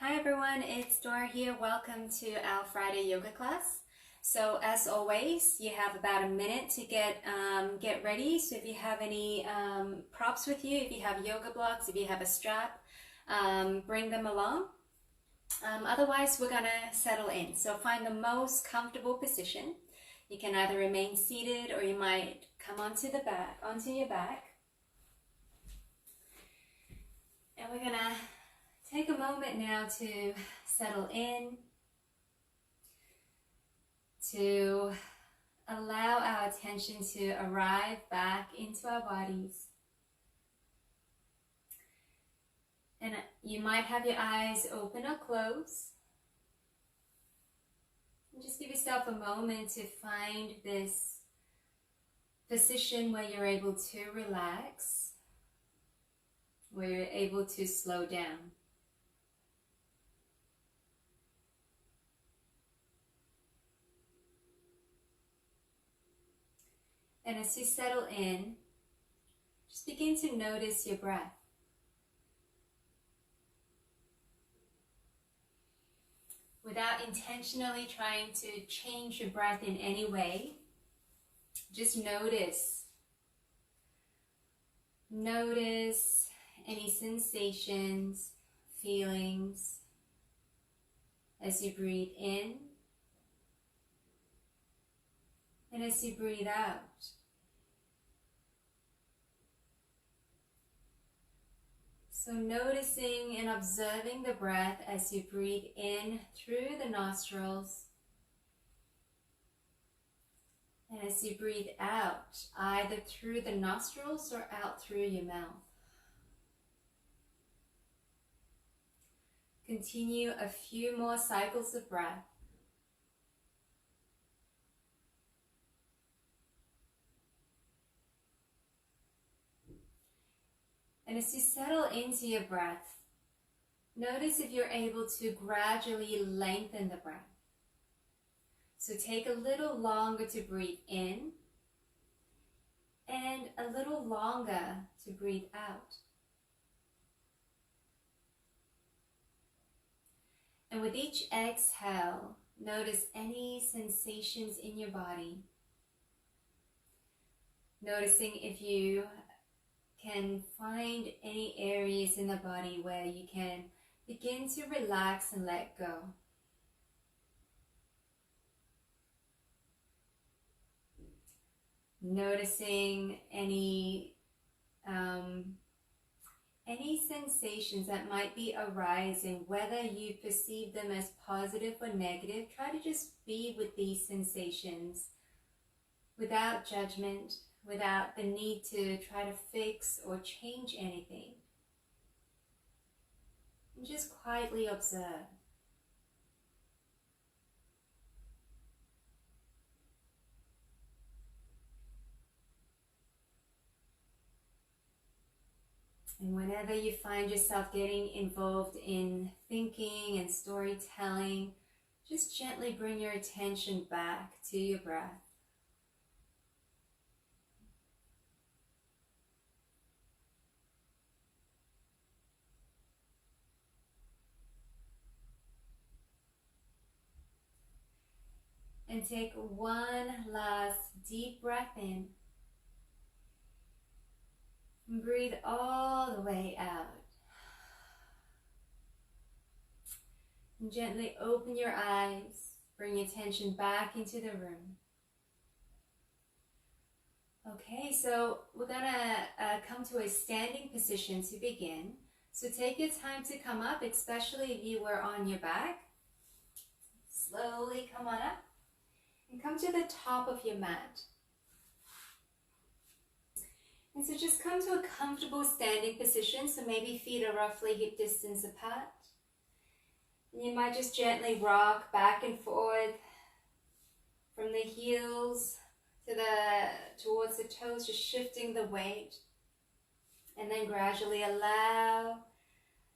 Hi everyone, it's Dora here. Welcome to our Friday yoga class. So as always, you have about a minute to get ready. So if you have any props with you, if you have yoga blocks, if you have a strap, bring them along. Otherwise, we're gonna settle in. So find the most comfortable position. You can either remain seated or you might come onto your back. And we're gonna take a moment now to settle in, to allow our attention to arrive back into our bodies. And you might have your eyes open or closed. And just give yourself a moment to find this position where you're able to relax, where you're able to slow down. And as you settle in, just begin to notice your breath. Without intentionally trying to change your breath in any way, just notice. Notice any sensations, feelings as you breathe in and as you breathe out. So noticing and observing the breath as you breathe in through the nostrils and as you breathe out, either through the nostrils or out through your mouth. Continue a few more cycles of breath. And as you settle into your breath, notice if you're able to gradually lengthen the breath. So take a little longer to breathe in and a little longer to breathe out. And with each exhale, notice any sensations in your body. Noticing if you can find any areas in the body where you can begin to relax and let go. Noticing any sensations that might be arising, whether you perceive them as positive or negative. Try to just be with these sensations without judgment, without the need to try to fix or change anything. And just quietly observe. And whenever you find yourself getting involved in thinking and storytelling, just gently bring your attention back to your breath. And take one last deep breath in. And breathe all the way out. And gently open your eyes. Bring your attention back into the room. Okay, so we're gonna come to a standing position to begin. So take your time to come up, especially if you were on your back. Slowly come on up. And come to the top of your mat. And so just come to a comfortable standing position. So maybe feet are roughly hip distance apart. And you might just gently rock back and forth from the heels to towards the toes, just shifting the weight. And then gradually allow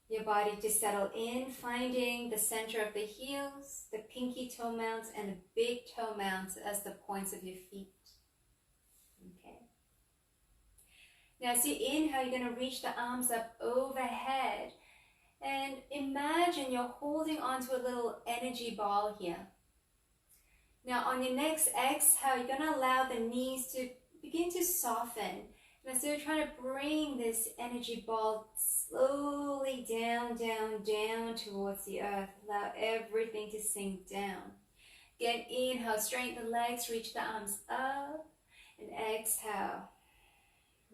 your body to settle in, finding the center of the heels, the pinky toe mounts, and the big toe mounts as the points of your feet. Okay. Now as you inhale, you're going to reach the arms up overhead. And imagine and you're holding onto a little energy ball here. Now on your next exhale, you're going to allow the knees to begin to soften. And so you're trying to bring this energy ball slowly down, down, down towards the earth. Allow everything to sink down. Again, inhale, straighten the legs, reach the arms up. And exhale,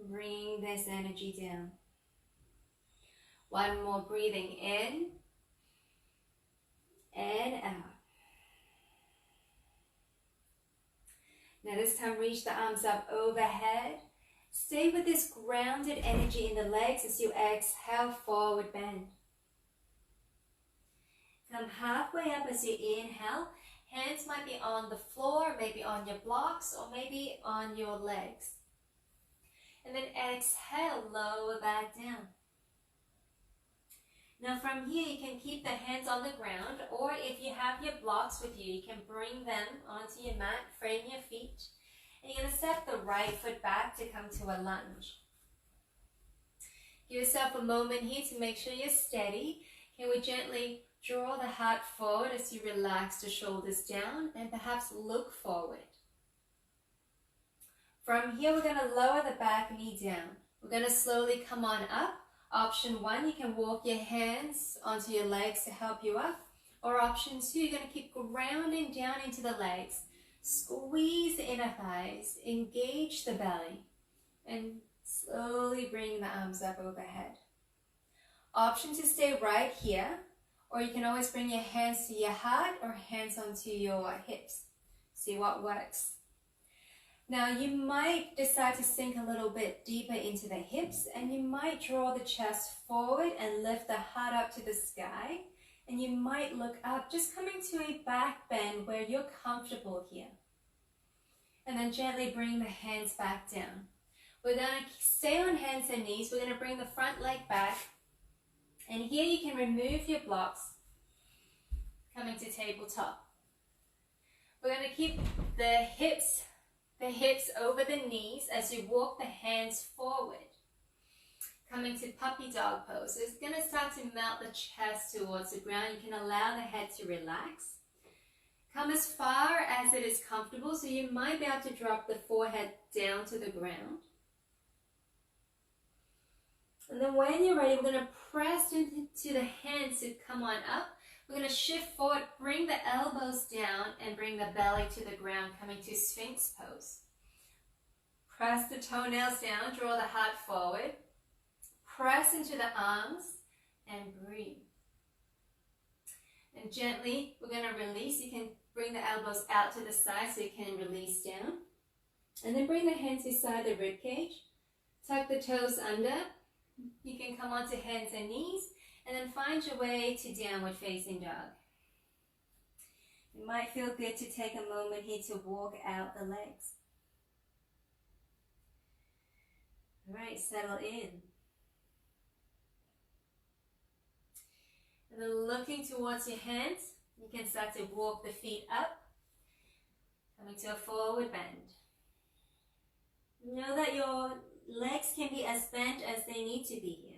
bring this energy down. One more, breathing in and out. Now this time, reach the arms up overhead. Stay with this grounded energy in the legs as you exhale, forward bend. Come halfway up as you inhale. Hands might be on the floor, maybe on your blocks, or maybe on your legs. And then exhale, lower back down. Now from here, you can keep the hands on the ground, or if you have your blocks with you, you can bring them onto your mat, frame your feet. And you're going to step the right foot back to come to a lunge. Give yourself a moment here to make sure you're steady. Can we gently draw the heart forward as you relax the shoulders down and perhaps look forward. From here, we're going to lower the back knee down. We're going to slowly come on up. Option 1, you can walk your hands onto your legs to help you up. Or option 2, you're going to keep grounding down into the legs. Squeeze the inner thighs, engage the belly, and slowly bring the arms up overhead. Option to stay right here, or you can always bring your hands to your heart or hands onto your hips. See what works. Now you might decide to sink a little bit deeper into the hips, and you might draw the chest forward and lift the heart up to the sky. And you might look up, just coming to a back bend where you're comfortable here. And then gently bring the hands back down. We're going to stay on hands and knees. We're going to bring the front leg back. And here you can remove your blocks, coming to tabletop. We're going to keep the hips over the knees as you walk the hands forward. Coming to puppy dog pose. So it's going to start to melt the chest towards the ground. You can allow the head to relax. Come as far as it is comfortable, so you might be able to drop the forehead down to the ground. And then when you're ready, we're going to press into the hands to come on up. We're going to shift forward, bring the elbows down, and bring the belly to the ground, coming to Sphinx pose. Press the toenails down, draw the heart forward. Press into the arms and breathe. And gently, we're going to release. You can bring the elbows out to the side so you can release down. And then bring the hands beside the rib cage. Tuck the toes under. You can come onto hands and knees. And then find your way to downward facing dog. It might feel good to take a moment here to walk out the legs. All right, settle in. And then looking towards your hands, you can start to walk the feet up, coming to a forward bend. Know that your legs can be as bent as they need to be here.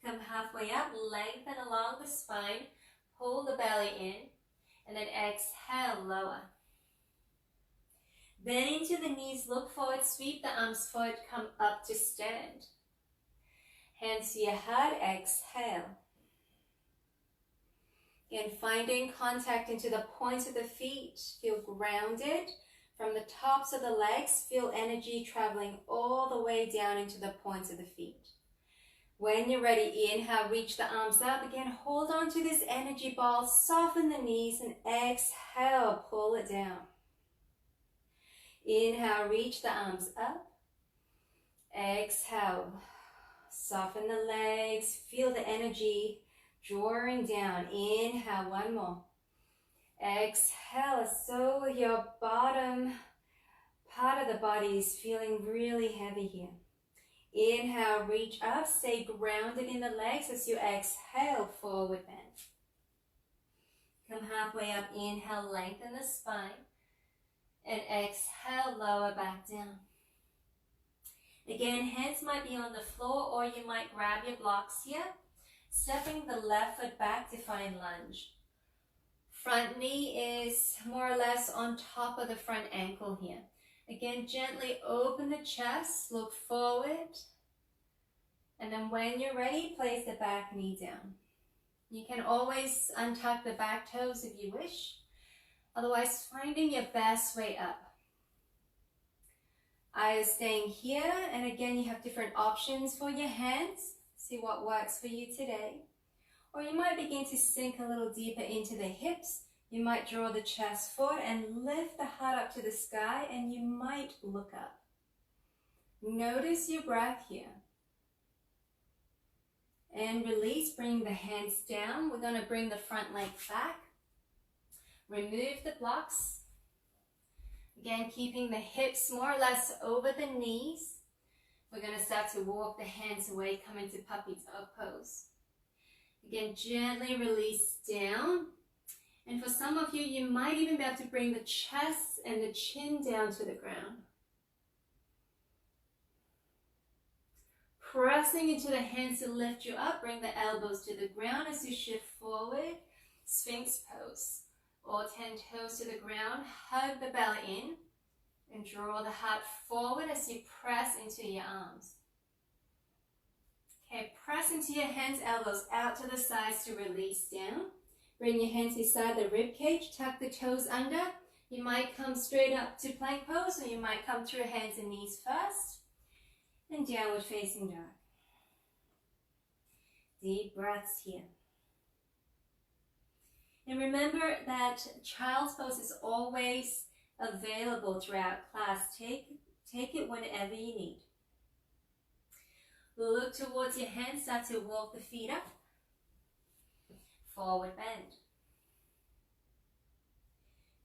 Come halfway up, lengthen along the spine, pull the belly in, and then exhale, lower. Bend into the knees, look forward, sweep the arms forward, come up to stand. Hands to your heart, exhale. Again, finding contact into the points of the feet. Feel grounded. From the tops of the legs, feel energy traveling all the way down into the points of the feet. When you're ready, inhale, reach the arms up. Again, hold on to this energy ball. Soften the knees and exhale, pull it down. Inhale, reach the arms up. Exhale, soften the legs. Feel the energy drawing down. Inhale, one more. Exhale, so your bottom part of the body is feeling really heavy here. Inhale, reach up, stay grounded in the legs as you exhale, forward bend. Come halfway up, inhale, lengthen the spine, and exhale, lower back down. Again, hands might be on the floor or you might grab your blocks here. Stepping the left foot back to find lunge. Front knee is more or less on top of the front ankle here. Again, gently open the chest, look forward. And then when you're ready, place the back knee down. You can always untuck the back toes if you wish. Otherwise, finding your best way up. Eyes staying here, and again, you have different options for your hands. See what works for you today. Or you might begin to sink a little deeper into the hips. You might draw the chest forward and lift the heart up to the sky, and you might look up. Notice your breath here. And release, bring the hands down. We're going to bring the front leg back. Remove the blocks. Again, keeping the hips more or less over the knees. We're going to start to walk the hands away, come into puppy dog pose. Again, gently release down. And for some of you, you might even be able to bring the chest and the chin down to the ground. Pressing into the hands to lift you up, bring the elbows to the ground as you shift forward. Sphinx pose. All 10 toes to the ground, hug the belly in, and draw the heart forward as you press into your arms. Okay, press into your hands, elbows out to the sides to release down. Bring your hands beside the rib cage, tuck the toes under. You might come straight up to plank pose, or you might come through hands and knees first. And downward facing dog. Deep breaths here. And remember that child's pose is always available throughout class. Take it whenever you need. Look towards your hands, start to walk the feet up. Forward bend.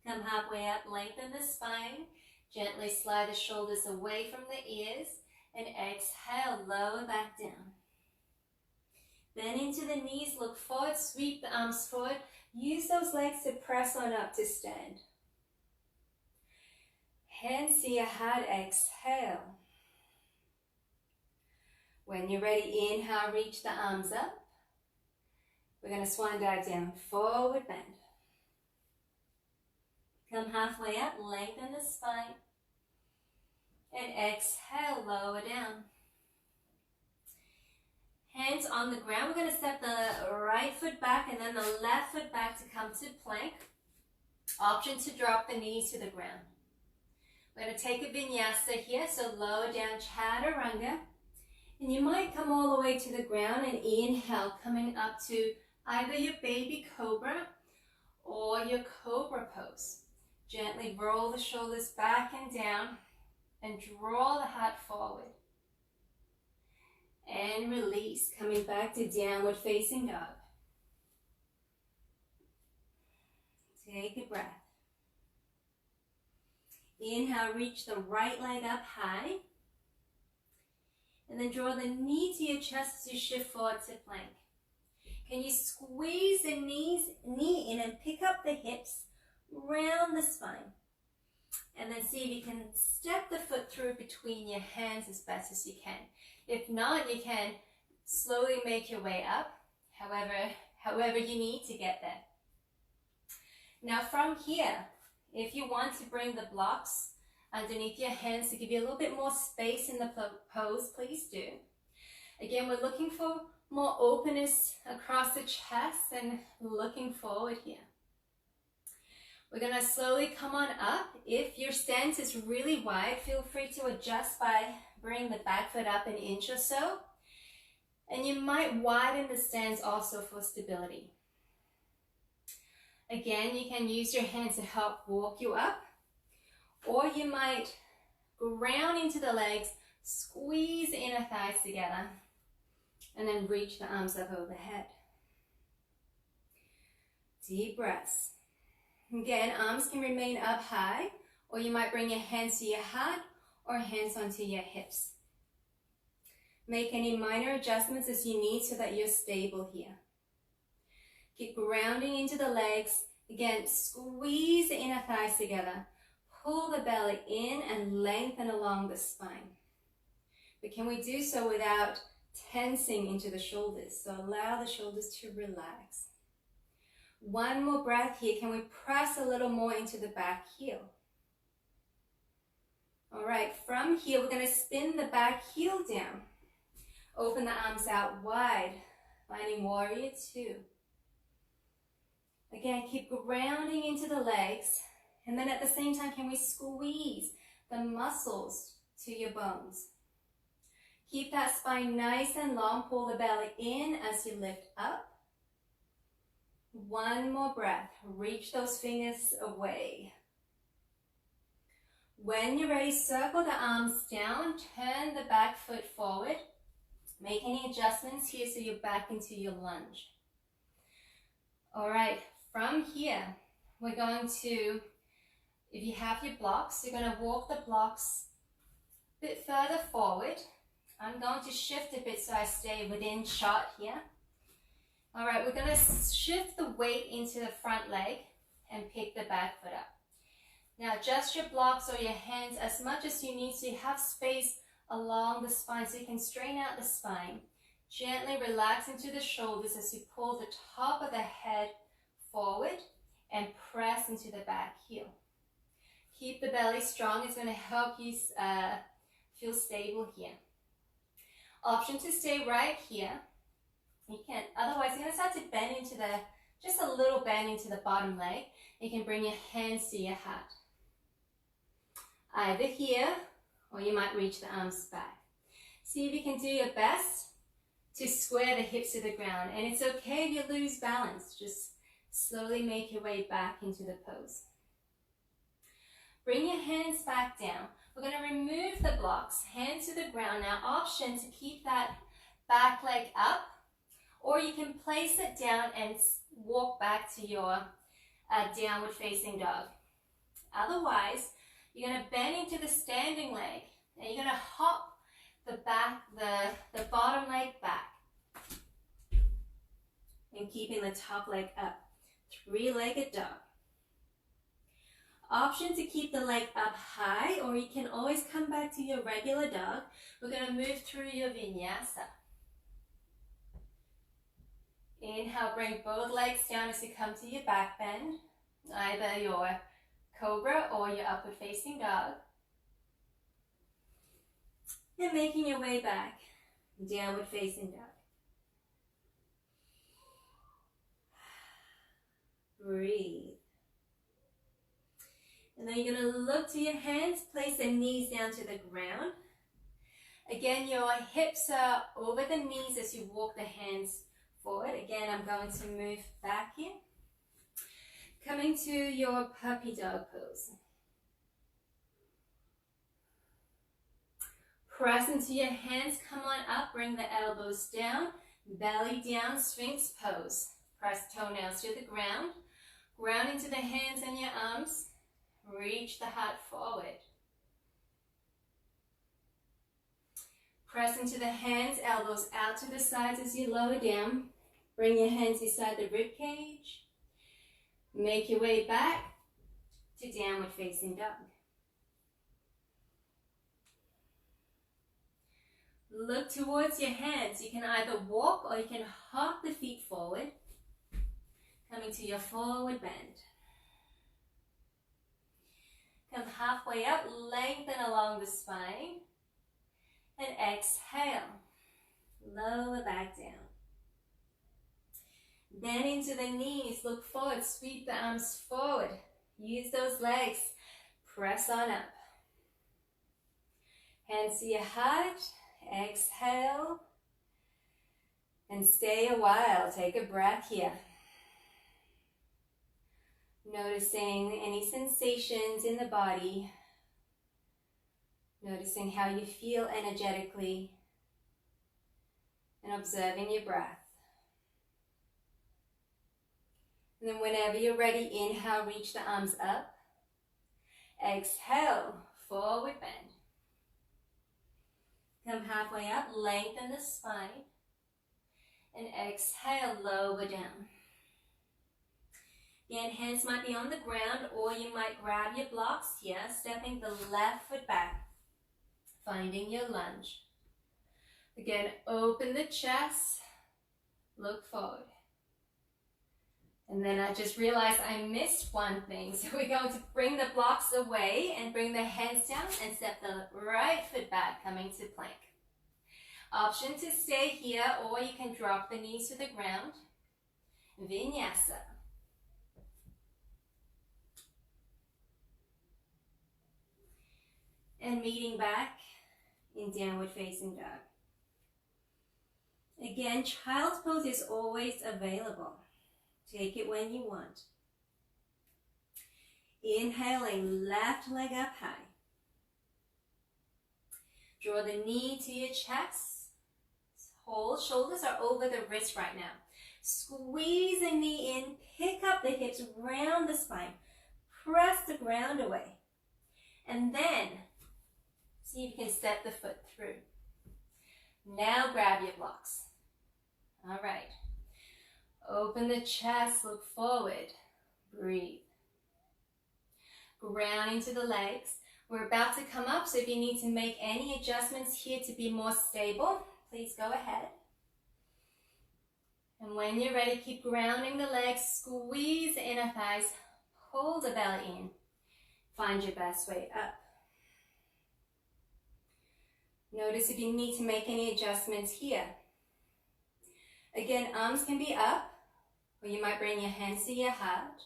Come halfway up, lengthen the spine. Gently slide the shoulders away from the ears. And exhale, lower back down. Bend into the knees, look forward, sweep the arms forward. Use those legs to press on up to stand. Hands to your heart, exhale. When you're ready, inhale, reach the arms up. We're going to swan dive down, forward bend. Come halfway up, lengthen the spine. And exhale, lower down. Hands on the ground. We're going to step the right foot back and then the left foot back to come to plank. Option to drop the knees to the ground. We're going to take a vinyasa here, so lower down chaturanga. And you might come all the way to the ground and inhale, coming up to either your baby cobra or your cobra pose. Gently roll the shoulders back and down and draw the heart forward. And release, coming back to downward facing dog. Take a breath. Inhale, reach the right leg up high. And then draw the knee to your chest as you shift forward to plank. Can you squeeze the knee in and pick up the hips, round the spine. And then see if you can step the foot through between your hands as best as you can. If not, you can slowly make your way up, however you need to get there. Now from here, if you want to bring the blocks underneath your hands to give you a little bit more space in the pose, please do. Again, we're looking for more openness across the chest and looking forward here. We're going to slowly come on up. If your stance is really wide, feel free to adjust by bringing the back foot up an inch or so. And you might widen the stance also for stability. Again, you can use your hands to help walk you up. Or you might ground into the legs, squeeze the inner thighs together, and then reach the arms up overhead. Deep breaths. Again, arms can remain up high, or you might bring your hands to your heart or hands onto your hips. Make any minor adjustments as you need so that you're stable here. Keep grounding into the legs. Again, squeeze the inner thighs together. Pull the belly in and lengthen along the spine. But can we do so without tensing into the shoulders. So allow the shoulders to relax. One more breath here. Can we press a little more into the back heel? All right, from here, we're going to spin the back heel down. Open the arms out wide, finding warrior two. Again, keep grounding into the legs. And then at the same time, can we squeeze the muscles to your bones? Keep that spine nice and long. Pull the belly in as you lift up. One more breath. Reach those fingers away. When you're ready, circle the arms down. Turn the back foot forward. Make any adjustments here so you're back into your lunge. All right, from here, we're going to, if you have your blocks, you're going to walk the blocks a bit further forward. I'm going to shift a bit so I stay within shot here. All right, we're going to shift the weight into the front leg and pick the back foot up. Now adjust your blocks or your hands as much as you need so you have space along the spine so you can straighten out the spine. Gently relax into the shoulders as you pull the top of the head forward and press into the back heel. Keep the belly strong. It's going to help you feel stable here. Option to stay right here. You can, otherwise you're going to start to bend into just a little bend into the bottom leg. You can bring your hands to your heart. Either here, or you might reach the arms back. See if you can do your best to square the hips to the ground. And it's okay if you lose balance. Just slowly make your way back into the pose. Bring your hands back down. We're going to remove the blocks, hands to the ground. Now, option to keep that back leg up, or you can place it down and walk back to your downward facing dog. Otherwise, you're going to bend into the standing leg, and you're going to hop the bottom leg back, and keeping the top leg up. Three-legged dog. Option to keep the leg up high, or you can always come back to your regular dog. We're going to move through your vinyasa. Inhale, bring both legs down as you come to your back bend, either your cobra or your upward facing dog. And making your way back, downward facing dog. Breathe. And then you're going to look to your hands, place the knees down to the ground. Again, your hips are over the knees as you walk the hands forward. Again, I'm going to move back here. Coming to your puppy dog pose. Press into your hands, come on up, bring the elbows down, belly down, Sphinx pose. Press toenails to the ground, ground into the hands and your arms, reach the heart forward. Press into the hands, elbows out to the sides as you lower down. Bring your hands beside the rib cage. Make your way back to downward facing dog. Look towards your hands. You can either walk or you can hop the feet forward. Coming to your forward bend. Come halfway up, lengthen along the spine. And exhale. Lower back down. Bend into the knees, look forward, sweep the arms forward. Use those legs, press on up. Hands to your heart, exhale. And stay a while, take a breath here. Noticing any sensations in the body. Noticing how you feel energetically. And observing your breath. And then whenever you're ready, inhale, reach the arms up. Exhale, forward bend. Come halfway up, lengthen the spine. And exhale, lower down. Again, hands might be on the ground, or you might grab your blocks here, stepping the left foot back, finding your lunge. Again, open the chest, look forward. And then I just realized I missed one thing. So we're going to bring the blocks away and bring the hands down and step the right foot back, coming to plank. Option to stay here, or you can drop the knees to the ground. Vinyasa. And meeting back in downward facing dog. Again, child's pose is always available. Take it when you want. Inhaling, left leg up high. Draw the knee to your chest. Hold, shoulders are over the wrist right now. Squeeze the knee in, pick up the hips, round the spine. Press the ground away. And then, see if you can step the foot through. Now grab your blocks. All right. Open the chest, look forward, breathe. Ground into the legs. We're about to come up, so if you need to make any adjustments here to be more stable, please go ahead. And when you're ready, keep grounding the legs, squeeze the inner thighs, pull the belly in. Find your best way up. Notice if you need to make any adjustments here. Again, arms can be up, or you might bring your hands to your heart,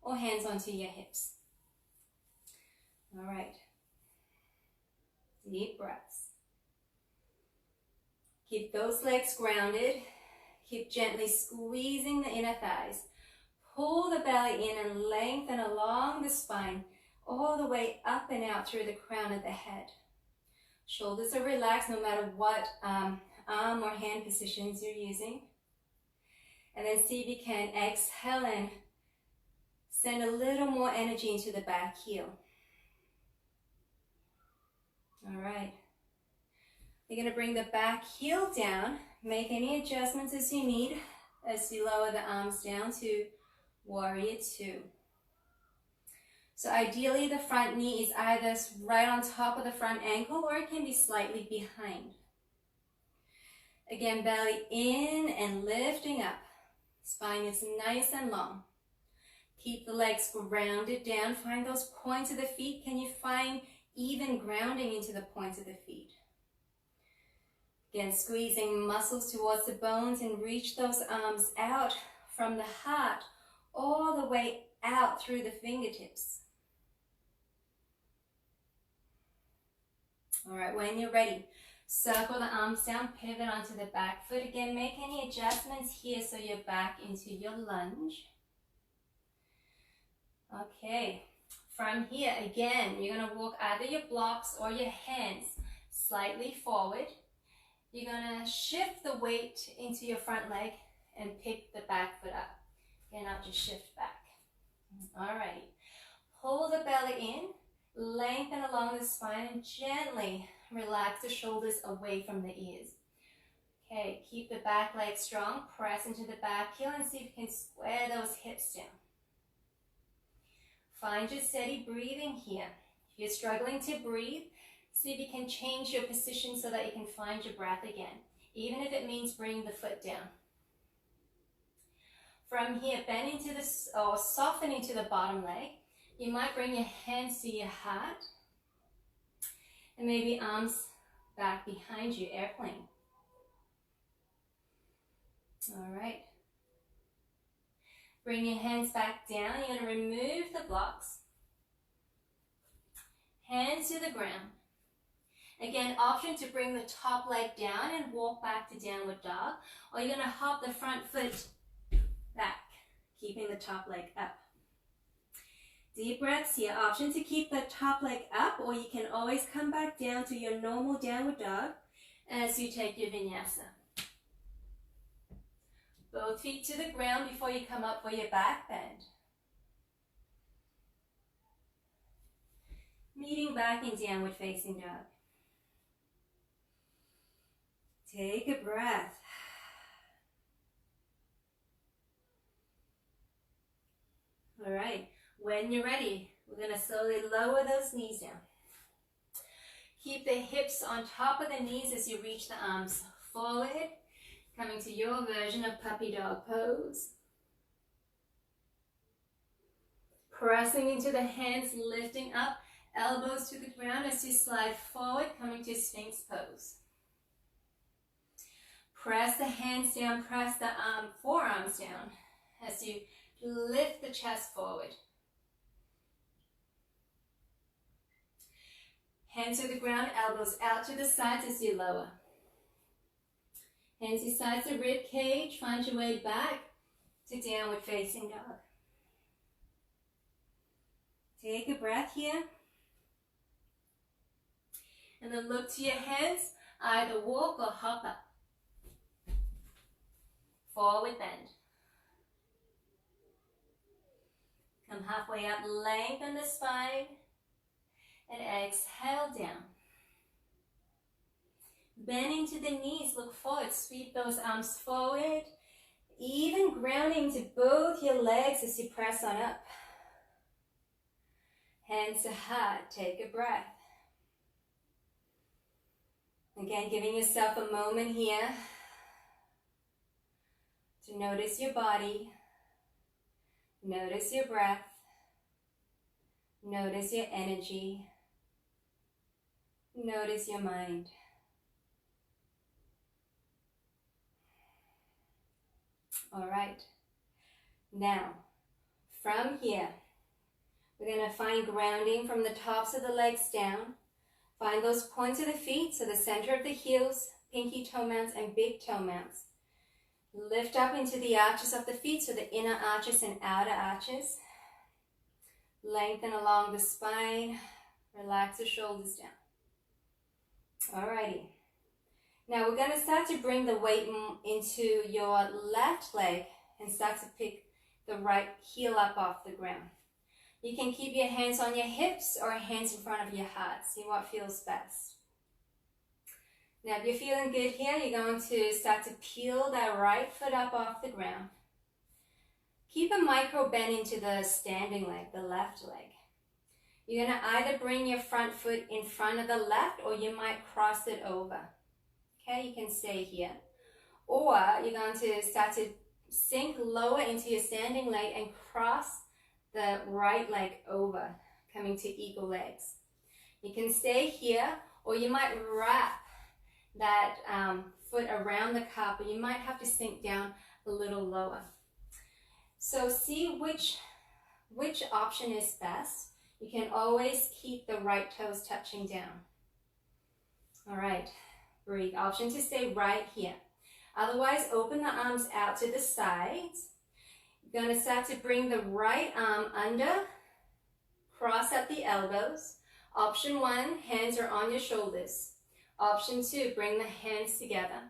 or hands onto your hips. All right. Deep breaths. Keep those legs grounded. Keep gently squeezing the inner thighs. Pull the belly in and lengthen along the spine, all the way up and out through the crown of the head. Shoulders are relaxed no matter what arm or hand positions you're using. And then see if you can exhale and send a little more energy into the back heel. All right. You're going to bring the back heel down. Make any adjustments as you need as you lower the arms down to Warrior Two. So ideally the front knee is either right on top of the front ankle, or it can be slightly behind. Again, belly in and lifting up. Spine is nice and long. Keep the legs grounded down. Find those points of the feet. Can you find even grounding into the points of the feet? Again, squeezing muscles towards the bones and reach those arms out from the heart all the way out through the fingertips. All right, when you're ready, circle the arms down, pivot onto the back foot. Again, make any adjustments here so you're back into your lunge. Okay, from here, again, you're going to walk either your blocks or your hands slightly forward. You're going to shift the weight into your front leg and pick the back foot up. Again, I'll just shift back. All right, pull the belly in, lengthen along the spine, and gently relax the shoulders away from the ears. Okay, keep the back leg strong, press into the back heel and see if you can square those hips down. Find your steady breathing here. If you're struggling to breathe, see if you can change your position so that you can find your breath again, even if it means bringing the foot down. From here, bend into this, or soften into the bottom leg. You might bring your hands to your heart, and maybe arms back behind you, airplane. All right. Bring your hands back down. You're going to remove the blocks. Hands to the ground. Again, option to bring the top leg down and walk back to downward dog, or you're going to hop the front foot back, keeping the top leg up. Deep breaths here. Option to keep the top leg up, or you can always come back down to your normal downward dog as you take your vinyasa. Both feet to the ground before you come up for your back bend. Meeting back in downward facing dog. Take a breath. All right. When you're ready, we're going to slowly lower those knees down. Keep the hips on top of the knees as you reach the arms forward, coming to your version of puppy dog pose. Pressing into the hands, lifting up, elbows to the ground as you slide forward, coming to Sphinx pose. Press the hands down, press the forearms down as you lift the chest forward. Hands to the ground, elbows out to the sides as you lower. Hands besides the rib cage, find your way back to downward facing dog. Take a breath here. And then look to your hands, either walk or hop up. Forward bend. Come halfway up, lengthen the spine, and exhale down. Bending to the knees, look forward, sweep those arms forward, even grounding to both your legs as you press on up. Hands to heart, take a breath. Again, giving yourself a moment here to notice your body, notice your breath, notice your energy, notice your mind. All right, now from here, we're going to find grounding from the tops of the legs down. Find those points of the feet, so the center of the heels, pinky toe mounts and big toe mounts. Lift up into the arches of the feet, so the inner arches and outer arches. Lengthen along the spine, relax the shoulders down. Alrighty. Now we're going to start to bring the weight into your left leg and start to pick the right heel up off the ground. You can keep your hands on your hips or hands in front of your heart. See what feels best. Now if you're feeling good here, you're going to start to peel that right foot up off the ground. Keep a micro bend into the standing leg, the left leg. You're going to either bring your front foot in front of the left or you might cross it over. Okay, you can stay here. Or you're going to start to sink lower into your standing leg and cross the right leg over, coming to eagle legs. You can stay here, or you might wrap that foot around the calf, but you might have to sink down a little lower. So see which option is best. You can always keep the right toes touching down. All right, breathe. Option to stay right here. Otherwise, open the arms out to the sides. You're going to start to bring the right arm under, cross at the elbows. Option 1, hands are on your shoulders. Option 2, bring the hands together.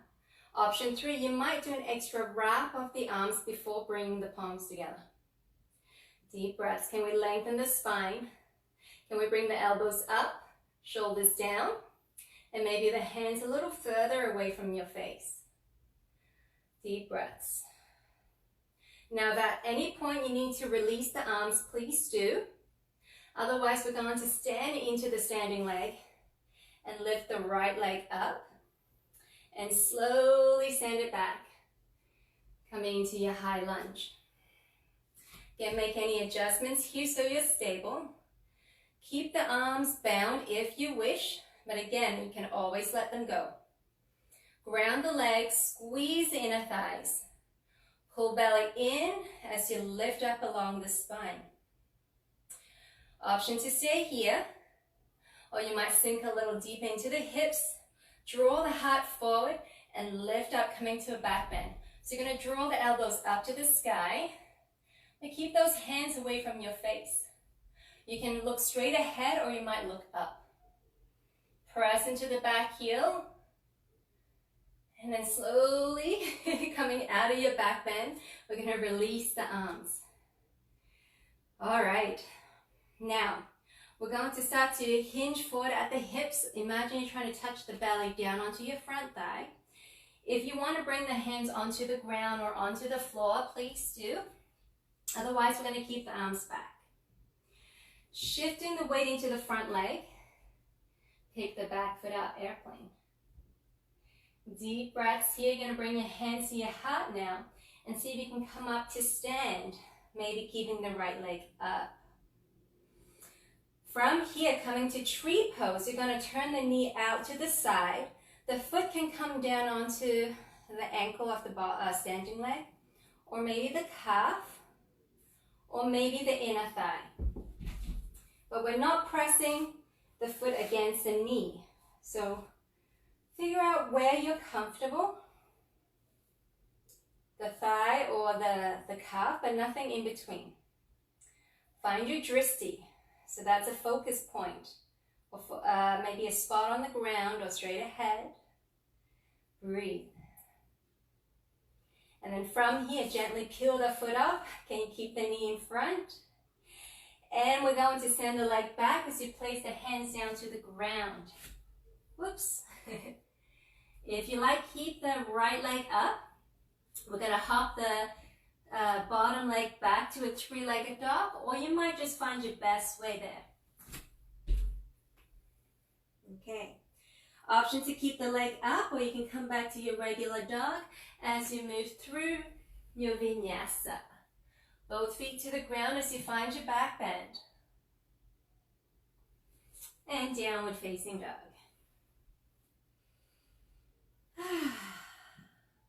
Option 3, you might do an extra wrap of the arms before bringing the palms together. Deep breaths. Can we lengthen the spine? Can we bring the elbows up, shoulders down, and maybe the hands a little further away from your face? Deep breaths. Now if at any point you need to release the arms, please do. Otherwise, we're going to stand into the standing leg and lift the right leg up and slowly send it back, coming into your high lunge. Can't make any adjustments here so you're stable. Keep the arms bound if you wish, but again, you can always let them go. Ground the legs, squeeze the inner thighs. Pull belly in as you lift up along the spine. Option to stay here, or you might sink a little deep into the hips, draw the heart forward and lift up, coming to a back bend. So you're going to draw the elbows up to the sky, and keep those hands away from your face. You can look straight ahead or you might look up. Press into the back heel. And then slowly coming out of your back bend, we're going to release the arms. All right. Now, we're going to start to hinge forward at the hips. Imagine you're trying to touch the belly down onto your front thigh. If you want to bring the hands onto the ground or onto the floor, please do. Otherwise, we're going to keep the arms back. Shifting the weight into the front leg. Take the back foot out, airplane. Deep breaths here. You're going to bring your hands to your heart now and see if you can come up to stand, maybe keeping the right leg up. From here, coming to tree pose, you're going to turn the knee out to the side. The foot can come down onto the ankle of the standing leg, or maybe the calf, or maybe the inner thigh. But we're not pressing the foot against the knee. So figure out where you're comfortable, the thigh or the calf, but nothing in between. Find your dristi. So that's a focus point, or maybe a spot on the ground or straight ahead. Breathe. And then from here, gently peel the foot up. Can you keep the knee in front? And we're going to send the leg back as you place the hands down to the ground. Whoops. If you like, keep the right leg up. We're going to hop the bottom leg back to a three-legged dog, or you might just find your best way there. Okay. Option to keep the leg up, or you can come back to your regular dog as you move through your vinyasa. Both feet to the ground as you find your back bend. And downward facing dog.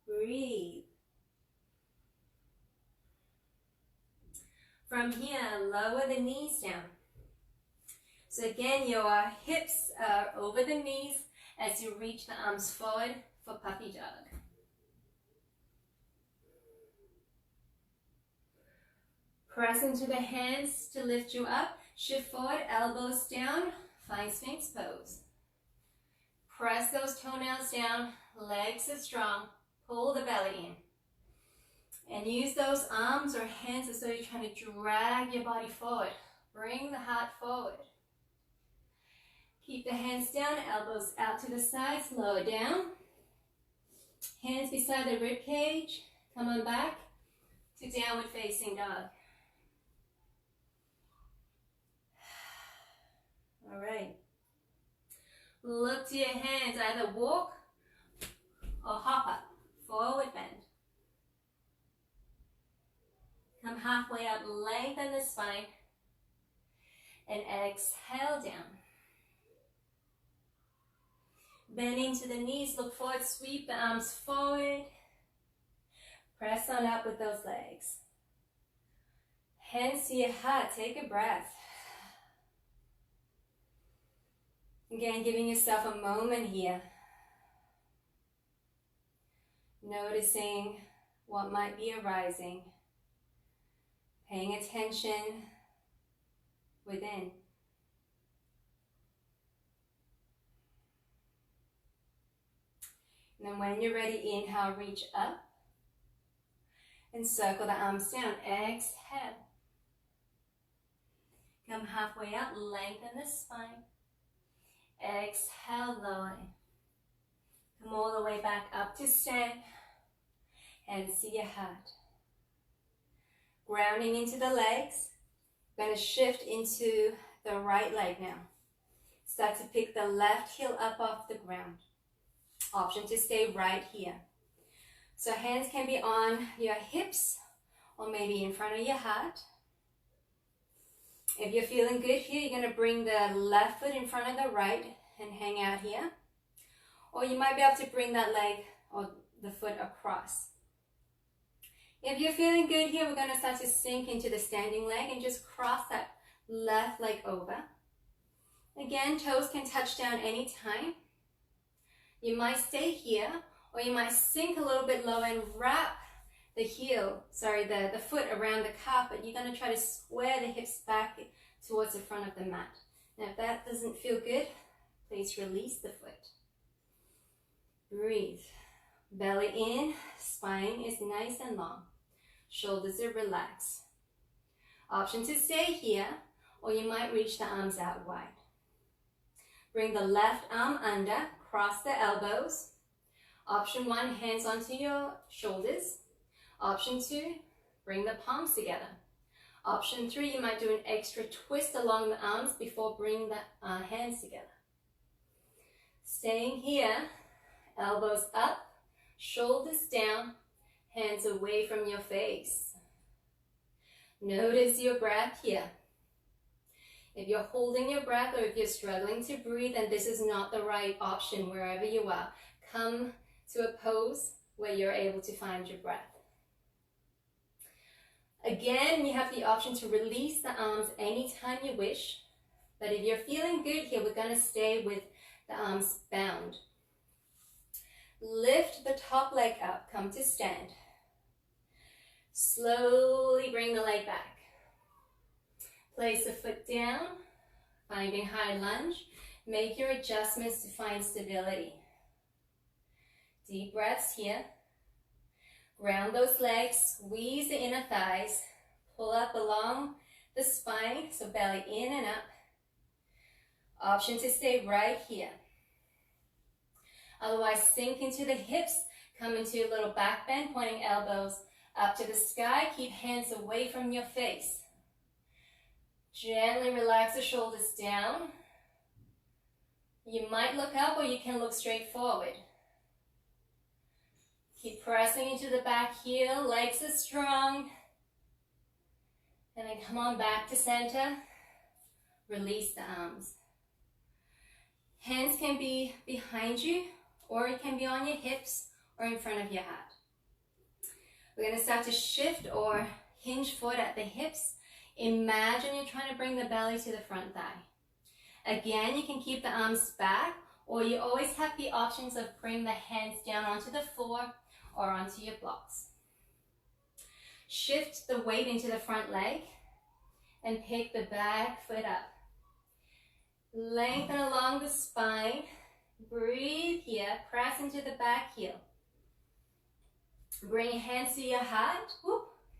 Breathe. From here, lower the knees down. So again, your hips are over the knees as you reach the arms forward for puppy dog. Press into the hands to lift you up. Shift forward, elbows down, find Sphinx pose. Press those toenails down, legs are strong, pull the belly in. And use those arms or hands as though you're trying to drag your body forward. Bring the heart forward. Keep the hands down, elbows out to the sides, lower down. Hands beside the rib cage. Come on back to downward facing dog. All right. Look to your hands, either walk or hop up, forward bend. Come halfway up, lengthen the spine, and exhale down. Bend into the knees, look forward, sweep the arms forward. Press on up with those legs. Hands to your heart, take a breath. Again, giving yourself a moment here. Noticing what might be arising. Paying attention within. And then when you're ready, inhale, reach up. And circle the arms down. Exhale. Come halfway up, lengthen the spine. Exhale, lower. Come all the way back up to stand. Hands to your heart. Grounding into the legs. Going to shift into the right leg now. Start to pick the left heel up off the ground. Option to stay right here. So hands can be on your hips or maybe in front of your heart. If you're feeling good here, you're going to bring the left foot in front of the right and hang out here. Or you might be able to bring that leg or the foot across. If you're feeling good here, we're going to start to sink into the standing leg and just cross that left leg over. Again, toes can touch down anytime. You might stay here, or you might sink a little bit lower and wrap the foot around the calf, but you're going to try to square the hips back towards the front of the mat. Now, if that doesn't feel good, please release the foot. Breathe. Belly in, spine is nice and long. Shoulders are relaxed. Option to stay here, or you might reach the arms out wide. Bring the left arm under, cross the elbows. Option 1, hands onto your shoulders. Option 2, bring the palms together. Option 3, you might do an extra twist along the arms before bringing the hands together. Staying here, elbows up, shoulders down, hands away from your face. Notice your breath here. If you're holding your breath or if you're struggling to breathe, then this is not the right option wherever you are. Come to a pose where you're able to find your breath. Again, you have the option to release the arms anytime you wish. But if you're feeling good here, we're going to stay with the arms bound. Lift the top leg up, come to stand. Slowly bring the leg back. Place the foot down, finding high lunge. Make your adjustments to find stability. Deep breaths here. Ground those legs, squeeze the inner thighs. Pull up along the spine, so belly in and up. Option to stay right here. Otherwise, sink into the hips. Come into a little back bend, pointing elbows up to the sky. Keep hands away from your face. Gently relax the shoulders down. You might look up or you can look straight forward. Keep pressing into the back heel, legs are strong. And then come on back to center. Release the arms. Hands can be behind you, or it can be on your hips or in front of your heart. We're going to start to shift or hinge forward at the hips. Imagine you're trying to bring the belly to the front thigh. Again, you can keep the arms back, or you always have the options of bringing the hands down onto the floor or onto your blocks. Shift the weight into the front leg and pick the back foot up. Lengthen along the spine. Breathe here. Press into the back heel. Bring your hands to your heart.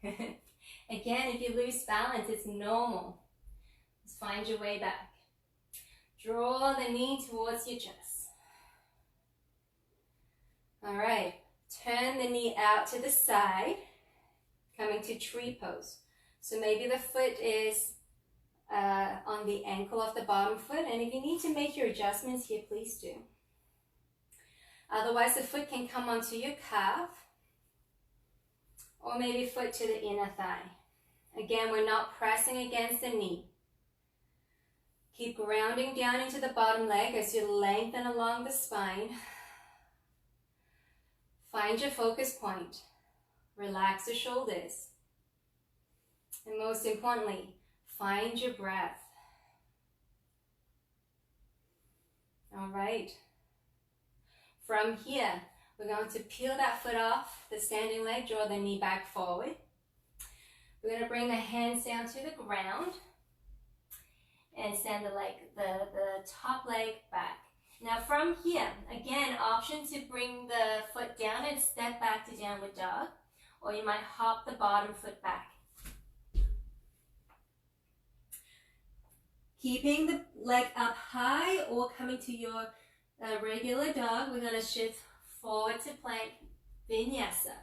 Again, if you lose balance, it's normal. Just find your way back. Draw the knee towards your chest. All right. Turn the knee out to the side, coming to tree pose. So maybe the foot is on the ankle of the bottom foot, and if you need to make your adjustments here, please do. Otherwise, the foot can come onto your calf, or maybe foot to the inner thigh. Again, we're not pressing against the knee. Keep grounding down into the bottom leg as you lengthen along the spine. Find your focus point. Relax the shoulders. And most importantly, find your breath. All right. From here, we're going to peel that foot off the standing leg, draw the knee back forward. We're going to bring the hands down to the ground and send the top leg back. Now from here, again, option to bring the foot down and step back to downward dog, or you might hop the bottom foot back. Keeping the leg up high or coming to your regular dog, we're going to shift forward to plank vinyasa.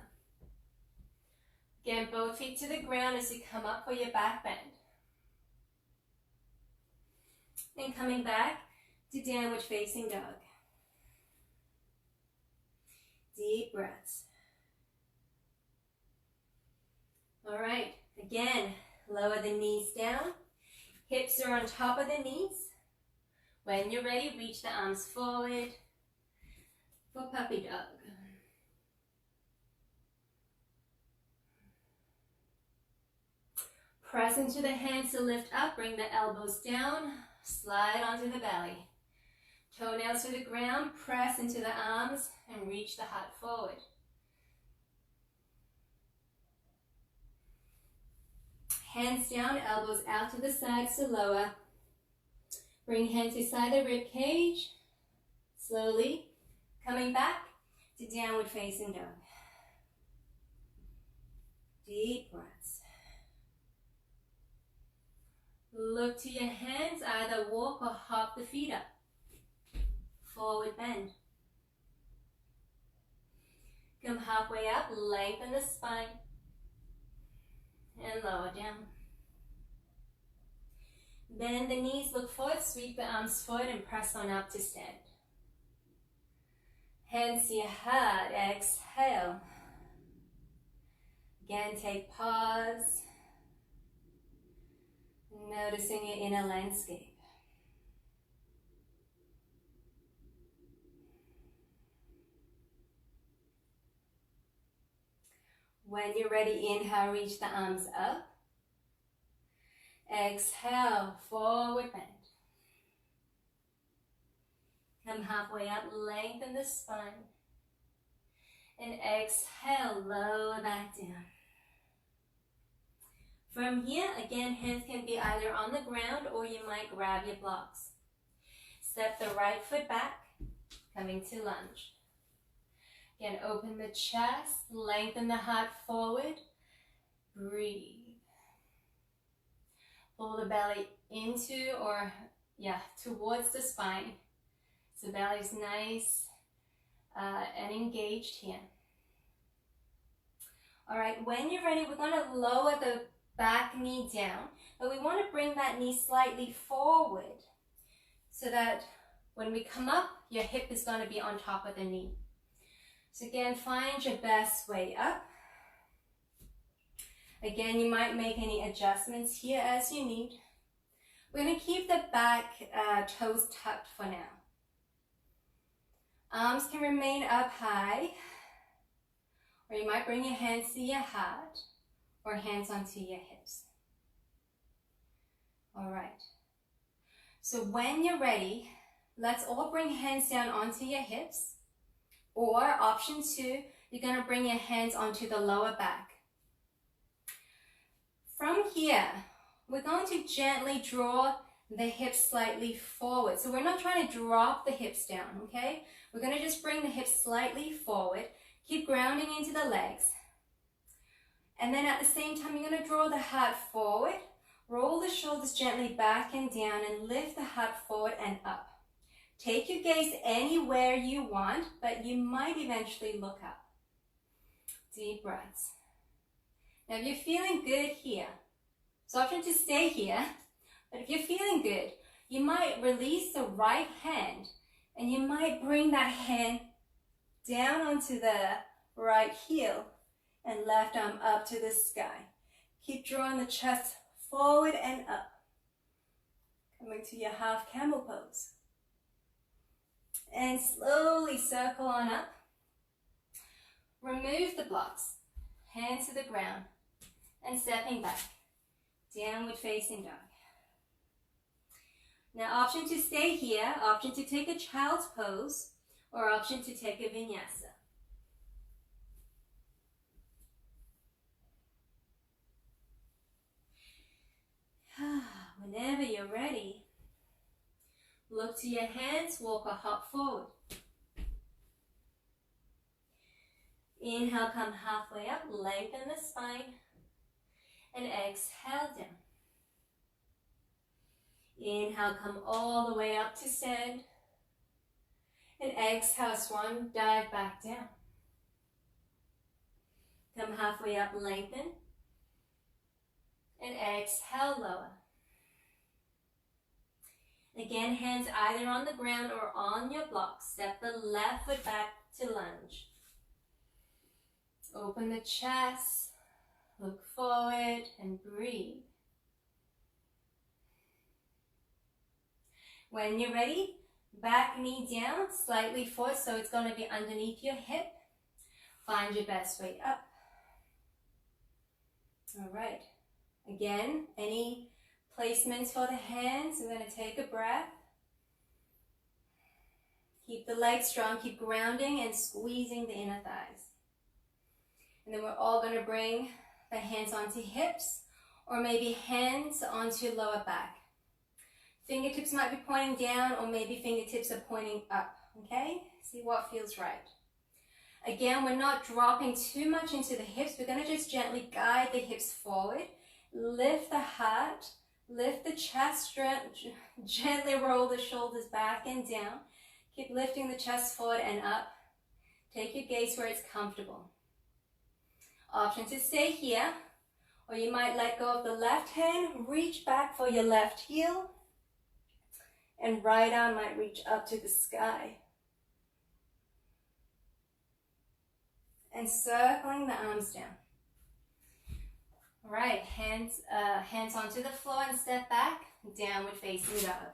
Again, both feet to the ground as you come up for your back bend. And coming back to downward facing dog. Deep breaths. All right, again, lower the knees down. Hips are on top of the knees. When you're ready, reach the arms forward for puppy dog. Press into the hands to lift up, bring the elbows down, slide onto the belly. Toenails to the ground, press into the arms and reach the heart forward. Hands down, elbows out to the sides to lower. Bring hands beside the rib cage. Slowly coming back to downward facing dog. Deep breaths. Look to your hands, either walk or hop the feet up. Forward bend. Come halfway up, lengthen the spine. And lower down. Bend the knees, look forward, sweep the arms forward and press on up to stand. Hands to your heart, exhale. Again, take pause. Noticing your inner landscape. When you're ready, inhale, reach the arms up. Exhale, forward bend. Come halfway up, lengthen the spine. And exhale, lower back down. From here, again, hands can be either on the ground or you might grab your blocks. Step the right foot back, coming to lunge. Again, open the chest, lengthen the heart forward. Breathe. Pull the belly into or, towards the spine. So belly's nice and engaged here. All right, when you're ready, we're going to lower the back knee down, but we want to bring that knee slightly forward so that when we come up, your hip is going to be on top of the knee. So again, find your best way up. Again, you might make any adjustments here as you need. We're going to keep the back toes tucked for now. Arms can remain up high, or you might bring your hands to your heart or hands onto your hips. All right. So when you're ready, let's all bring hands down onto your hips. Or option 2, you're going to bring your hands onto the lower back. From here, we're going to gently draw the hips slightly forward. So we're not trying to drop the hips down, okay? We're going to just bring the hips slightly forward. Keep grounding into the legs. And then at the same time, you're going to draw the heart forward. Roll the shoulders gently back and down and lift the heart forward and up. Take your gaze anywhere you want, but you might eventually look up. Deep breaths. Now, if you're feeling good here, it's option to stay here, but if you're feeling good, you might release the right hand and you might bring that hand down onto the right heel and left arm up to the sky. Keep drawing the chest forward and up. Coming to your half camel pose. And slowly circle on up. Remove the blocks. Hands to the ground. And stepping back. Downward facing dog. Now option to stay here, option to take a child's pose, or option to take a vinyasa. Whenever you're ready, look to your hands, walk or hop forward. Inhale, come halfway up, lengthen the spine, and exhale down. Inhale, come all the way up to stand, and exhale, swan dive back down. Come halfway up, lengthen, and exhale, lower. Again, hands either on the ground or on your block. Step the left foot back to lunge. Open the chest, look forward, and breathe. When you're ready, back knee down, slightly forward, so it's going to be underneath your hip. Find your best way up. All right. Again, any placements for the hands, we're going to take a breath. Keep the legs strong, keep grounding and squeezing the inner thighs. And then we're all going to bring the hands onto hips, or maybe hands onto lower back. Fingertips might be pointing down, or maybe fingertips are pointing up, okay? See what feels right. Again, we're not dropping too much into the hips. We're going to just gently guide the hips forward. Lift the heart, lift the chest, gently roll the shoulders back and down. Keep lifting the chest forward and up. Take your gaze where it's comfortable. Option to stay here, or you might let go of the left hand, reach back for your left heel, and right arm might reach up to the sky. and circling the arms down. All right, hands onto the floor and step back, downward facing dog.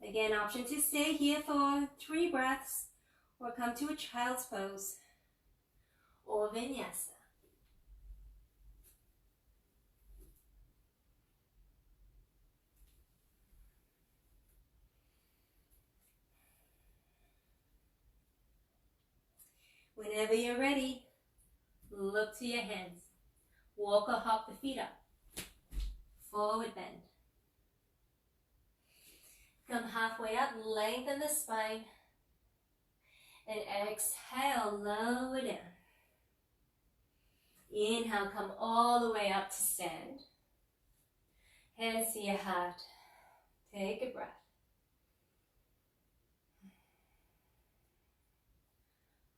Again, option to stay here for 3 breaths or come to a child's pose or vinyasa. Whenever you're ready, look to your hands. Walk or hop the feet up. Forward bend. Come halfway up, lengthen the spine. And exhale, lower down. Inhale, come all the way up to stand. Hands to your heart. Take a breath.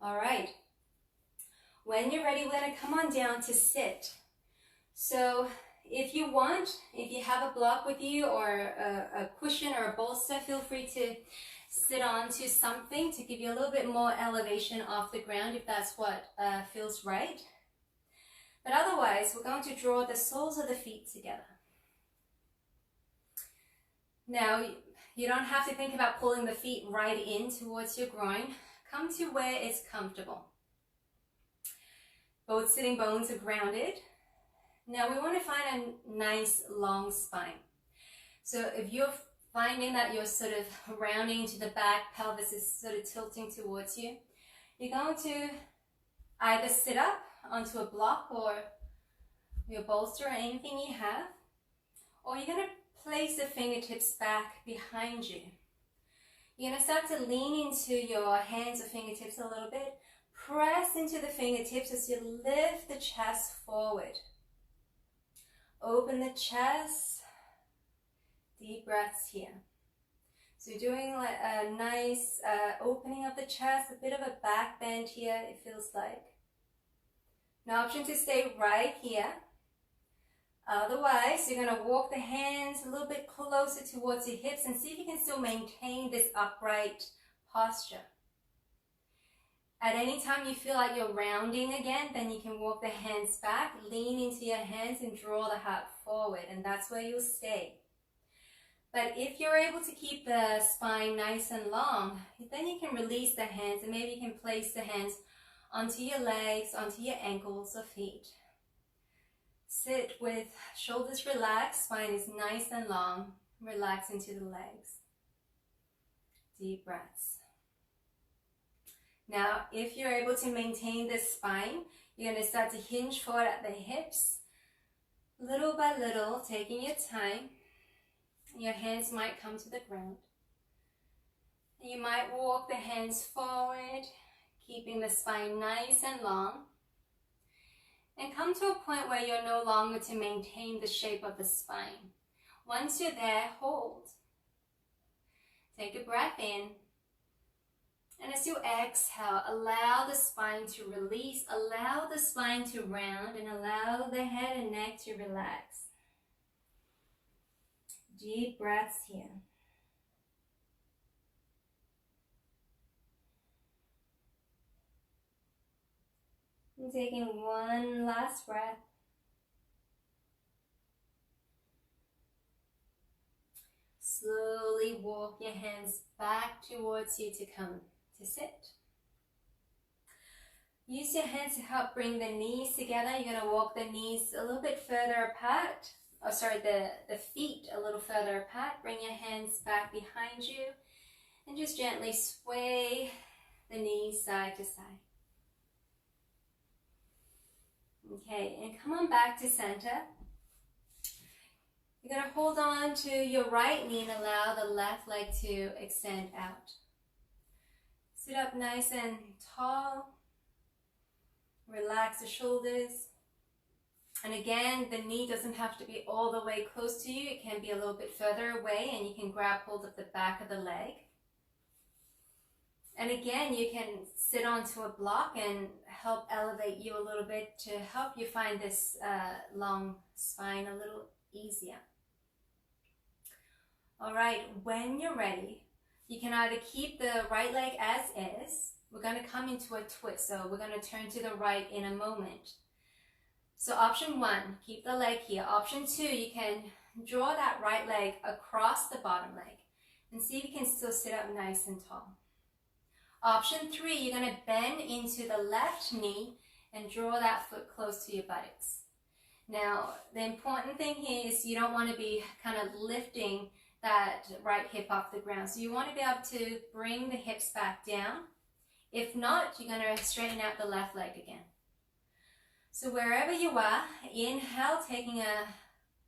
All right. When you're ready, we're going to come on down to sit. So if you want, if you have a block with you or a cushion or a bolster, feel free to sit onto something to give you a little bit more elevation off the ground if that's what feels right. But otherwise, we're going to draw the soles of the feet together. Now, you don't have to think about pulling the feet right in towards your groin. Come to where it's comfortable. Both sitting bones are grounded. Now we want to find a nice long spine. So if you're finding that you're sort of rounding to the back, pelvis is sort of tilting towards you, you're going to either sit up onto a block or your bolster or anything you have, or you're going to place the fingertips back behind you. You're going to start to lean into your hands or fingertips a little bit. Press into the fingertips as you lift the chest forward. Open the chest. Deep breaths here. So you're doing like a nice opening of the chest, a bit of a back bend here, it feels like. Now, option to stay right here. Otherwise, you're going to walk the hands a little bit closer towards your hips and see if you can still maintain this upright posture. At any time you feel like you're rounding again, then you can walk the hands back, lean into your hands and draw the heart forward, and that's where you'll stay. But if you're able to keep the spine nice and long, then you can release the hands and maybe you can place the hands onto your legs, onto your ankles or feet. Sit with shoulders relaxed, spine is nice and long. Relax into the legs. Deep breaths. Now, if you're able to maintain this spine, you're going to start to hinge forward at the hips. Little by little, taking your time. Your hands might come to the ground. You might walk the hands forward, keeping the spine nice and long. And come to a point where you're no longer to maintain the shape of the spine. Once you're there, hold. Take a breath in. And as you exhale, allow the spine to release, allow the spine to round, and allow the head and neck to relax. Deep breaths here. And taking one last breath. Slowly walk your hands back towards you to come to sit. Use your hands to help bring the knees together. You're going to walk the knees a little bit further apart. Oh, sorry, the feet a little further apart. Bring your hands back behind you and just gently sway the knees side to side. Okay, and come on back to center. You're going to hold on to your right knee and allow the left leg to extend out. Sit up nice and tall. Relax the shoulders. And again, the knee doesn't have to be all the way close to you. It can be a little bit further away and you can grab hold of the back of the leg. And again, you can sit onto a block and help elevate you a little bit to help you find this long spine a little easier. All right, when you're ready, you can either keep the right leg as is, we're going to come into a twist. So we're going to turn to the right in a moment. So option 1, keep the leg here. Option 2, you can draw that right leg across the bottom leg and see if you can still sit up nice and tall. Option 3, you're going to bend into the left knee and draw that foot close to your buttocks. Now, the important thing here is you don't want to be kind of lifting that right hip off the ground. So you want to be able to bring the hips back down. If not, you're going to straighten out the left leg again. So wherever you are, inhale, taking a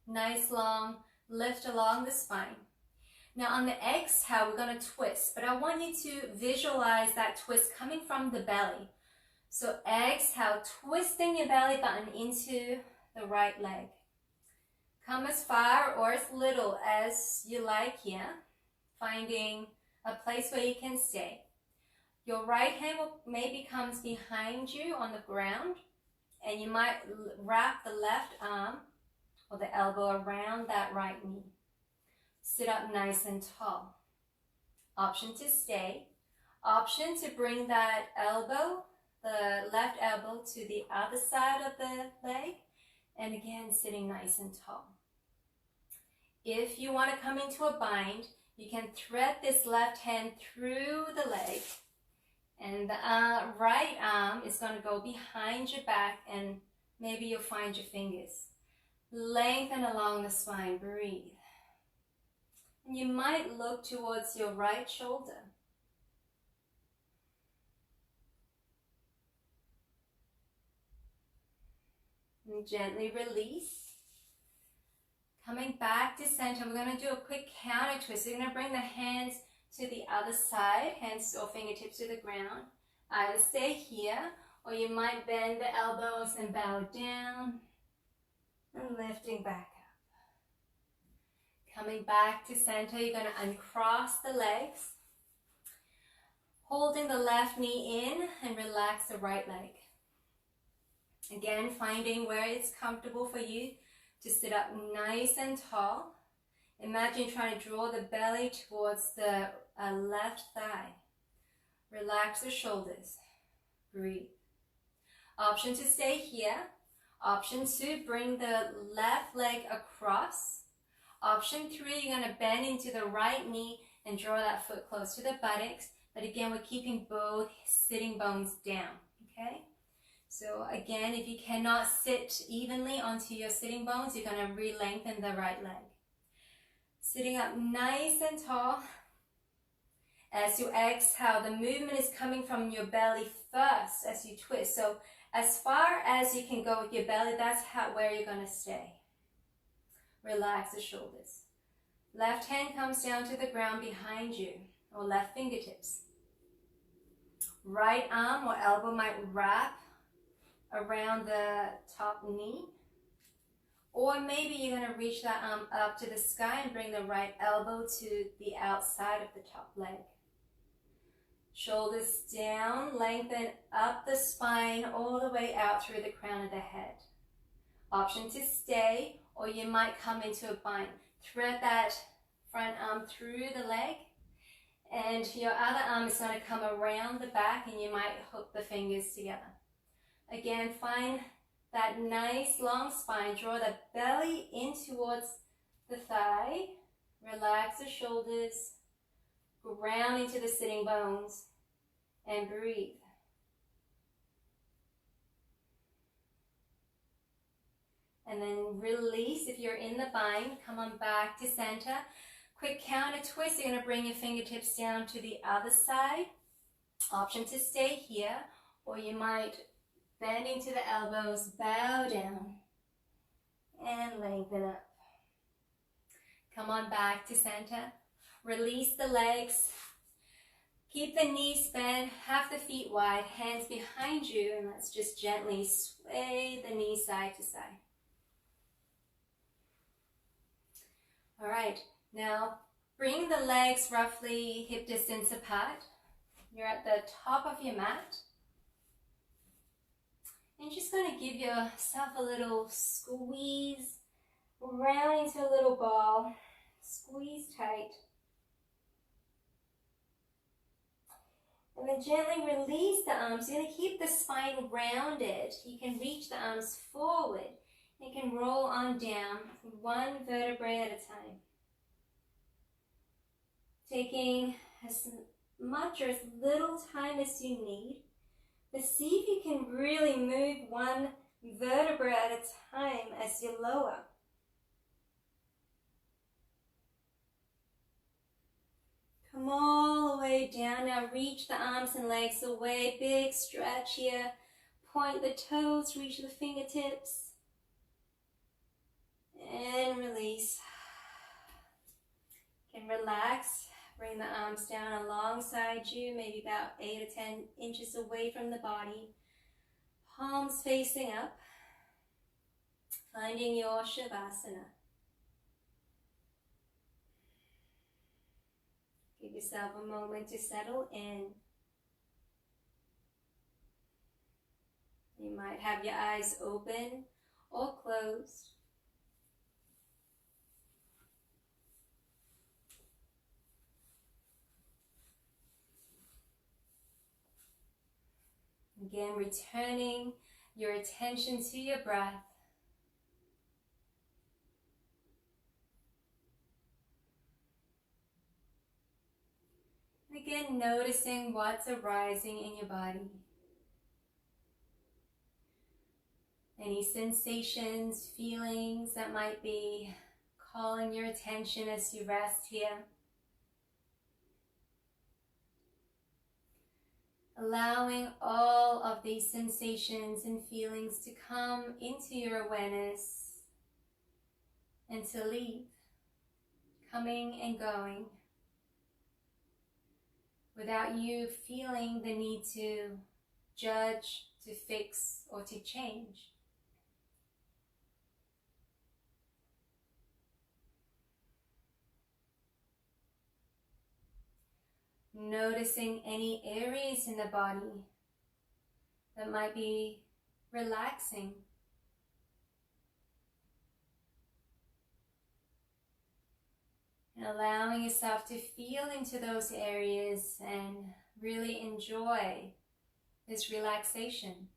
nice long lift along the spine. Now on the exhale, we're going to twist, but I want you to visualize that twist coming from the belly. So exhale, twisting your belly button into the right leg. Come as far or as little as you like here, finding a place where you can stay. Your right hand maybe comes behind you on the ground, and you might wrap the left arm or the elbow around that right knee. Sit up nice and tall. Option to stay. Option to bring that elbow, the left elbow, to the other side of the leg, and again sitting nice and tall. If you want to come into a bind, you can thread this left hand through the leg, and the right arm is going to go behind your back, and maybe you'll find your fingers. Lengthen along the spine, breathe. And you might look towards your right shoulder. And gently release. Coming back to center, we're going to do a quick counter twist. So you're going to bring the hands to the other side, hands or fingertips to the ground. Either stay here, or you might bend the elbows and bow down, and lifting back up. Coming back to center, you're going to uncross the legs, holding the left knee in and relax the right leg. Again, finding where it's comfortable for you to sit up nice and tall. Imagine trying to draw the belly towards the left thigh. Relax the shoulders. Breathe. Option to stay here. Option 2, bring the left leg across. Option 3, you're going to bend into the right knee and draw that foot close to the buttocks. But again, we're keeping both sitting bones down. Okay? So again, if you cannot sit evenly onto your sitting bones, you're going to re-lengthen the right leg. Sitting up nice and tall. As you exhale, the movement is coming from your belly first as you twist. So as far as you can go with your belly, that's where you're going to stay. Relax the shoulders. Left hand comes down to the ground behind you, or left fingertips. Right arm or elbow might wrap around the top knee. Or maybe you're going to reach that arm up to the sky and bring the right elbow to the outside of the top leg. Shoulders down, lengthen up the spine all the way out through the crown of the head. Option to stay, or you might come into a bind. Thread that front arm through the leg, and your other arm is going to come around the back, and you might hook the fingers together. Again, find that nice long spine. Draw the belly in towards the thigh. Relax the shoulders. Ground into the sitting bones. And breathe. And then release. If you're in the bind, come on back to center. Quick counter twist. You're going to bring your fingertips down to the other side. Option to stay here, or you might bend into the elbows, bow down, and lengthen up. Come on back to center. Release the legs. Keep the knees bent, half the feet wide, hands behind you, and let's just gently sway the knees side to side. All right, now bring the legs roughly hip distance apart. You're at the top of your mat. And you're just going to give yourself a little squeeze, round into a little ball, squeeze tight. And then gently release the arms. You're going to keep the spine rounded. You can reach the arms forward. You can roll on down, one vertebrae at a time. Taking as much or as little time as you need. But see if you can really move one vertebra at a time as you lower. Come all the way down. Now reach the arms and legs away. Big stretch here. Point the toes, reach the fingertips. And release. You can relax. Bring the arms down alongside you, maybe about 8 or 10 inches away from the body. Palms facing up. Finding your Shavasana. Give yourself a moment to settle in. You might have your eyes open or closed. Again, returning your attention to your breath. And again, noticing what's arising in your body. Any sensations, feelings that might be calling your attention as you rest here. Allowing all of these sensations and feelings to come into your awareness and to leave, coming and going, without you feeling the need to judge, to fix, or to change. Noticing any areas in the body that might be relaxing. And allowing yourself to feel into those areas and really enjoy this relaxation.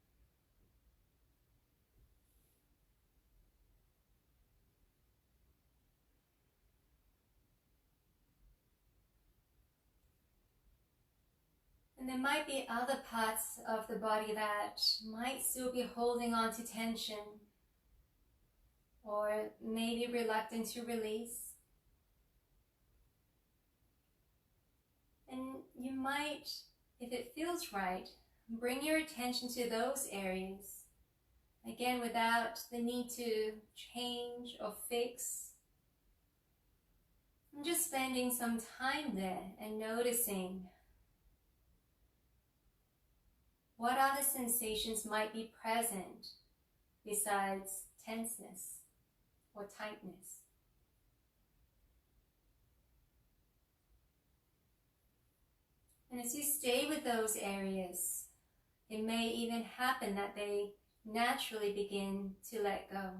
And there might be other parts of the body that might still be holding on to tension or maybe reluctant to release. And you might, if it feels right, bring your attention to those areas. Again, without the need to change or fix. And just spending some time there and noticing what other sensations might be present besides tenseness or tightness. And as you stay with those areas, it may even happen that they naturally begin to let go.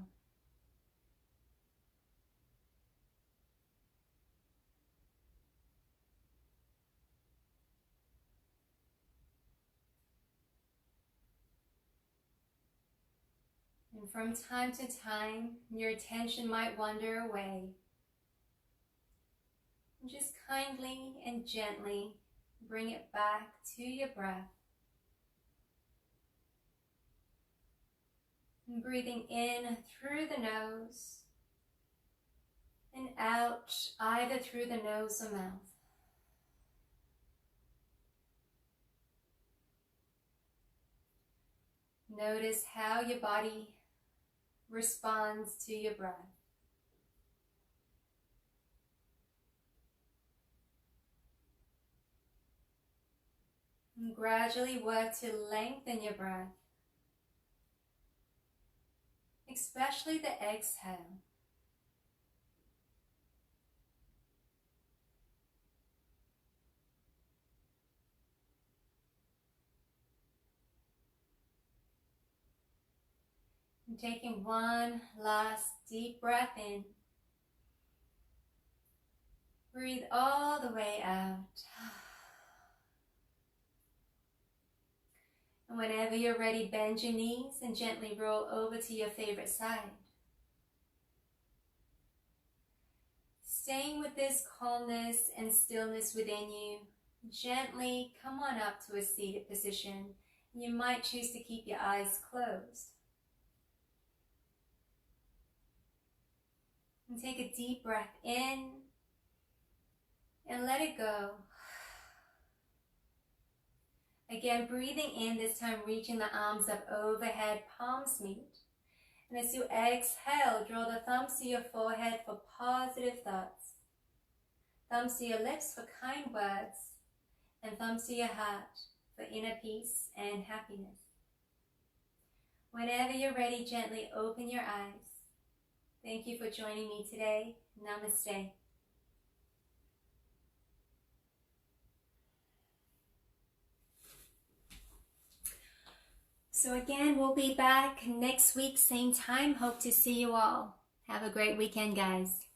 And from time to time, your attention might wander away. And just kindly and gently bring it back to your breath. And breathing in through the nose and out either through the nose or mouth. Notice how your body responds to your breath. And gradually work to lengthen your breath, especially the exhale. And taking one last deep breath in. Breathe all the way out. And whenever you're ready, bend your knees and gently roll over to your favorite side. Staying with this calmness and stillness within you, gently come on up to a seated position. You might choose to keep your eyes closed. And take a deep breath in and let it go. Again, breathing in, this time reaching the arms up overhead, palms meet. And as you exhale, draw the thumbs to your forehead for positive thoughts. Thumbs to your lips for kind words. And thumbs to your heart for inner peace and happiness. Whenever you're ready, gently open your eyes. Thank you for joining me today. Namaste. So again, we'll be back next week, same time. Hope to see you all. Have a great weekend, guys.